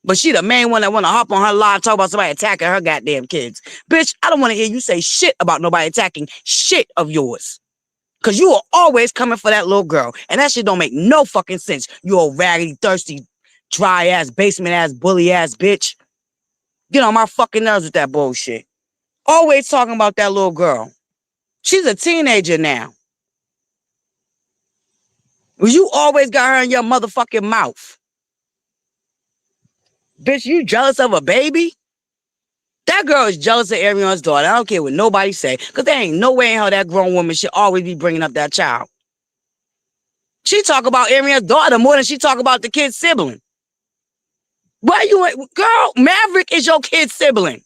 But she the main one that want to hop on her live, talk about somebody attacking her goddamn kids. Bitch, I don't want to hear you say shit about nobody attacking shit of yours. Because you are always coming for that little girl. And that shit don't make no fucking sense. You old raggedy, thirsty, dry ass, basement ass, bully ass bitch. Get on my fucking nerves with that bullshit. Always talking about that little girl. She's a teenager now. You always got her in your motherfucking mouth. Bitch, you jealous of a baby? That girl is jealous of Arionne's daughter. I don't care what nobody say. Because there ain't no way in hell that grown woman should always be bringing up that child. She talk about Arionne's daughter more than she talk about the kid's sibling. Why you ain't... Girl, Maverick is your kid's sibling.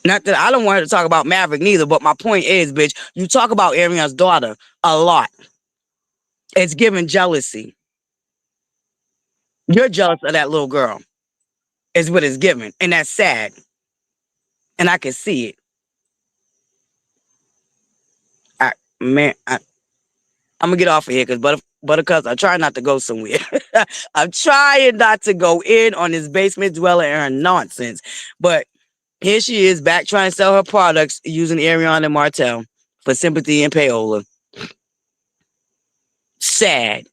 Not that I don't want her to talk about Maverick neither, but my point is, bitch, you talk about Arionne's daughter a lot. It's giving jealousy. You're jealous of that little girl. Is what it's giving. And that's sad. And I can see it. I'm going to get off of here because ButterCups, I try not to go somewhere. I'm trying not to go in on this basement dweller and her nonsense. But here she is back trying to sell her products using Arionne Martell for Sympathy and Payola. Sad.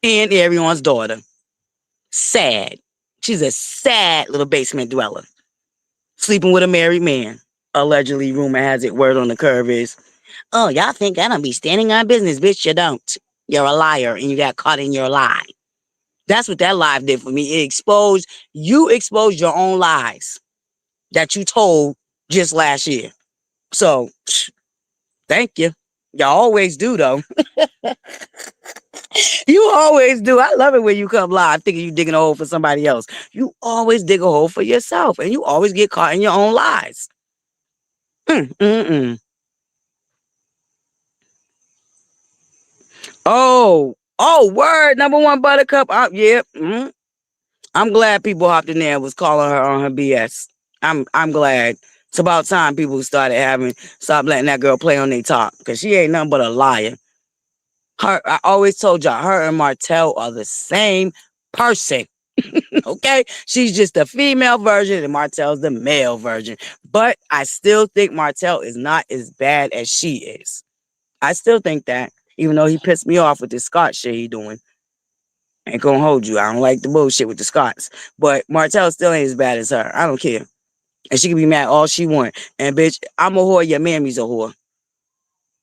And Arionne's daughter. Sad. She's a sad little basement dweller. Sleeping with a married man. Allegedly, rumor has it, word on the curve is, oh, y'all think I don't be standing on business, bitch, you don't. You're a liar and you got caught in your lie. That's what that live did for me. You exposed your own lies that you told just last year. So, thank you. Y'all always do, though. You always do. I love it when you come live thinking you digging a hole for somebody else. You always dig a hole for yourself, and you always get caught in your own lies. Oh, word. Number one buttercup. Yeah. I'm glad people hopped in there and was calling her on her BS. I'm glad. It's about time people stop letting that girl play on their top. Because she ain't nothing but a liar. I always told y'all, her and Martell are the same person. Okay? She's just the female version and Martell's the male version. But I still think Martell is not as bad as she is. I still think that. Even though he pissed me off with this Scott shit he doing. Ain't gonna hold you. I don't like the bullshit with the Scots. But Martell still ain't as bad as her. I don't care. And she can be mad all she want. And bitch, I'm a whore, your mammy's a whore.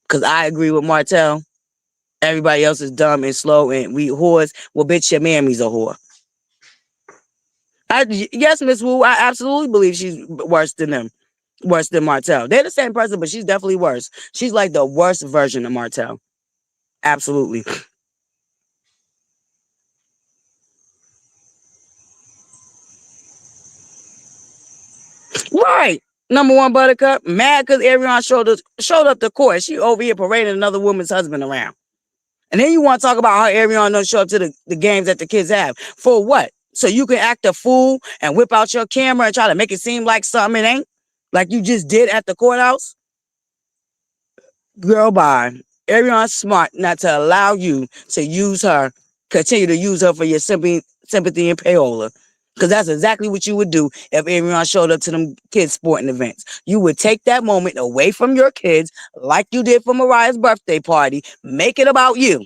Cause I agree with Martell. Everybody else is dumb and slow and we whores. Well, bitch, your mammy's a whore. Yes, Miss Wu, I absolutely believe she's worse than them. Worse than Martell. They're the same person, but she's definitely worse. She's like the worst version of Martell. Absolutely. Right. Number one buttercup, mad because Arionne showed up to court. She over here parading another woman's husband around. And then you want to talk about how Arionne don't show up to the games that the kids have. For what? So you can act a fool and whip out your camera and try to make it seem like something it ain't? Like you just did at the courthouse? Girl, bye. Arionne's smart not to allow you to continue to use her for your sympathy and payola. Because that's exactly what you would do if everyone showed up to them kids' sporting events. You would take that moment away from your kids, like you did for Mariah's birthday party, make it about you.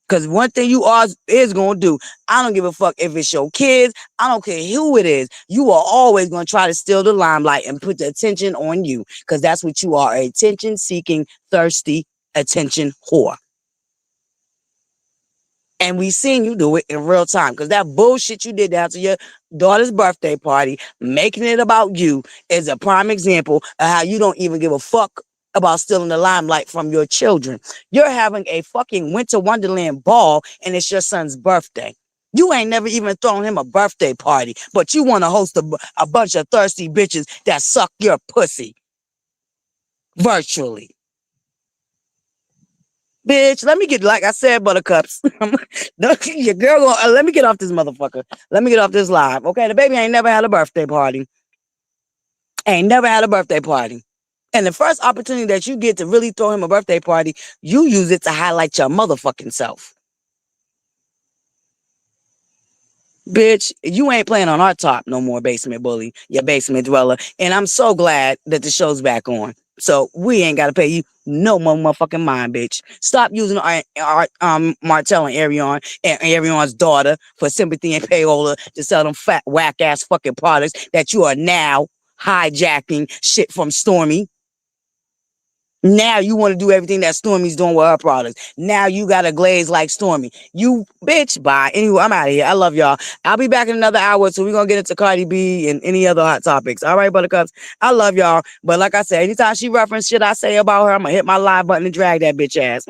Because one thing you are is going to do, I don't give a fuck if it's your kids. I don't care who it is. You are always going to try to steal the limelight and put the attention on you. Because that's what you are, a attention-seeking, thirsty attention whore. And we seen you do it in real time. Because that bullshit you did after your daughter's birthday party, making it about you, is a prime example of how you don't even give a fuck about stealing the limelight from your children. You're having a fucking Winter Wonderland ball and it's your son's birthday. You ain't never even thrown him a birthday party, but you want to host a bunch of thirsty bitches that suck your pussy virtually. Bitch, let me get, like I said, buttercups. Your girl gonna, let me get off this motherfucker. Let me get off this live. Okay, the baby ain't never had a birthday party. Ain't never had a birthday party. And the first opportunity that you get to really throw him a birthday party, you use it to highlight your motherfucking self. Bitch, you ain't playing on our top no more, basement bully, your basement dweller. And I'm so glad that the show's back on. So we ain't gotta pay you no more motherfucking mind, bitch. Stop using our Martell and Arionne's daughter for Sympathy and Payola to sell them fat whack ass fucking products that you are now hijacking shit from Stormy. Now you want to do everything that Stormy's doing with her products. Now you got a glaze like Stormy. You bitch, bye. Anyway, I'm out of here. I love y'all. I'll be back in another hour, so we're going to get into Cardi B and any other hot topics. All right, buttercups? I love y'all. But like I said, anytime she reference shit I say about her, I'm going to hit my live button and drag that bitch ass.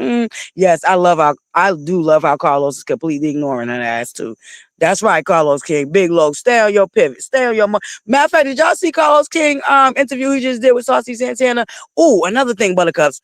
Yes, I do love how Carlos is completely ignoring her ass, too. That's right, Carlos King. Big Low. Stay on your pivot. Stay on your... Matter of fact, did y'all see Carlos King interview he just did with Saucy Santana? Oh, another thing, buttercups.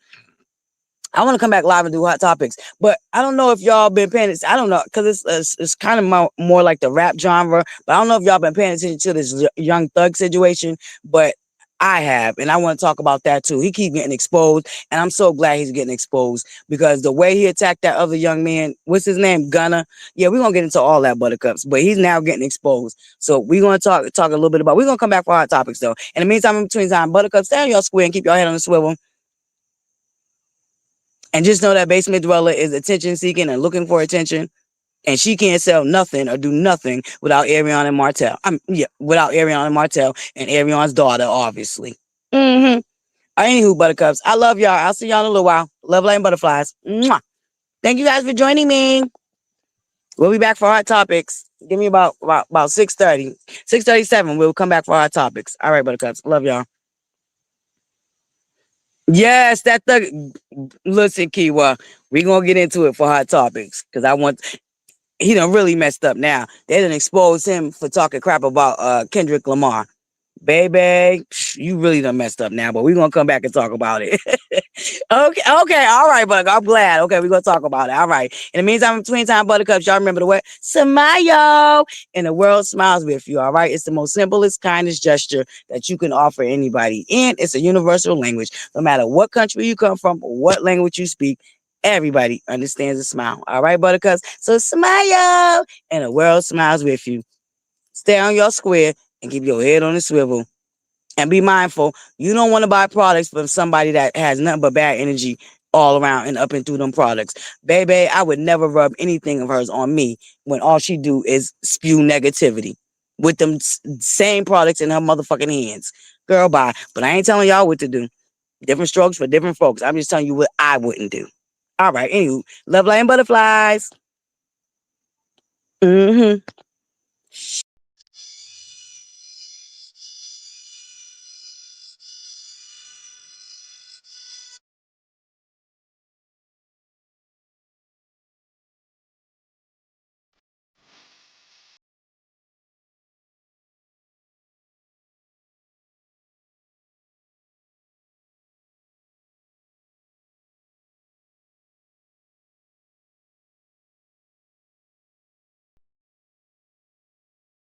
I want to come back live and do hot topics, but I don't know if y'all been paying attention. I don't know, because it's kind of more like the rap genre, but I don't know if y'all been paying attention to this Young Thug situation, but I have, and I want to talk about that too. He keep getting exposed, and I'm so glad he's getting exposed, because the way he attacked that other young man, what's his name, Gunna? Yeah, we're going to get into all that, buttercups, but he's now getting exposed. So we're going to talk a little bit about, we're going to come back for hot topics though. In the meantime, in between time, buttercups, stay on your square and keep your head on the swivel. And just know that basement dweller is attention seeking and looking for attention. And she can't sell nothing or do nothing without Arionne Martell. Without Arionne Martell and Arionne's daughter, obviously. Anywho, buttercups, I love y'all. I'll see y'all in a little while. Love, light, and butterflies. Mwah. Thank you guys for joining me. We'll be back for hot topics. Give me about 6:30. 6:37. We'll come back for hot topics. All right, buttercups. Love y'all. Yes, that thug. Listen, Kiwa, we gonna get into it for hot topics, because he done really messed up now. They done exposed him for talking crap about Kendrick Lamar. Baby, you really done messed up now, but we're gonna come back and talk about it. Okay, all right, but I'm glad. Okay, we're gonna talk about it. All right. In the meantime, in between time, buttercups, y'all remember the what? Smile. And the world smiles with you. All right. It's the most simplest, kindest gesture that you can offer anybody. And it's a universal language. No matter what country you come from or what language you speak, everybody understands a smile. All right, buttercups. So smile. And the world smiles with you. Stay on your square and keep your head on the swivel. And be mindful, you don't want to buy products from somebody that has nothing but bad energy all around and up and through them products. Baby, I would never rub anything of hers on me when all she do is spew negativity with them same products in her motherfucking hands. Girl, bye. But I ain't telling y'all what to do. Different strokes for different folks. I'm just telling you what I wouldn't do. All right, anywho, love, light, and butterflies.